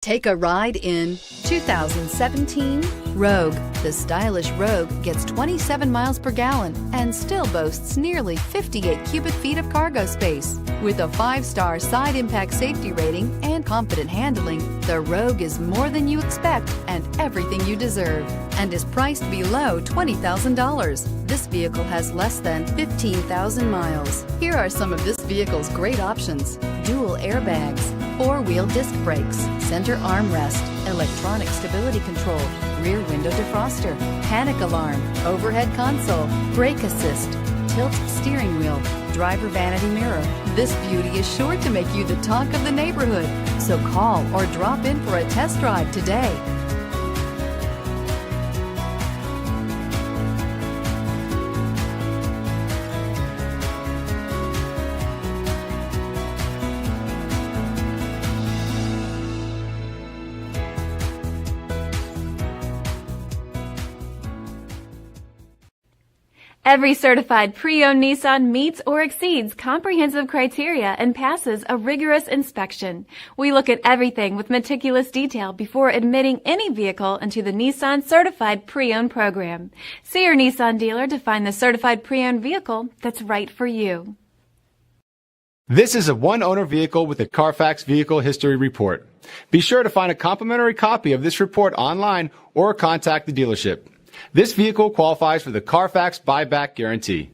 Take a ride in 2017 Rogue. The stylish Rogue gets 27 miles per gallon and still boasts nearly 58 cubic feet of cargo space. With a 5-star side impact safety rating and confident handling, the Rogue is more than you expect and everything you deserve, and is priced below $20,000. This vehicle has less than 15,000 miles. Here are some of this vehicle's great options: dual airbags, 4-wheel disc brakes, center armrest, electronic stability control, rear window defroster, panic alarm, overhead console, brake assist, tilt steering wheel, driver vanity mirror. This beauty is sure to make you the talk of the neighborhood. So call or drop in for a test drive today. Every certified pre-owned Nissan meets or exceeds comprehensive criteria and passes a rigorous inspection. We look at everything with meticulous detail before admitting any vehicle into the Nissan Certified Pre-Owned program. See your Nissan dealer to find the certified pre-owned vehicle that's right for you. This is a one-owner vehicle with a Carfax Vehicle History Report. Be sure to find a complimentary copy of this report online or contact the dealership. This vehicle qualifies for the Carfax Buyback Guarantee.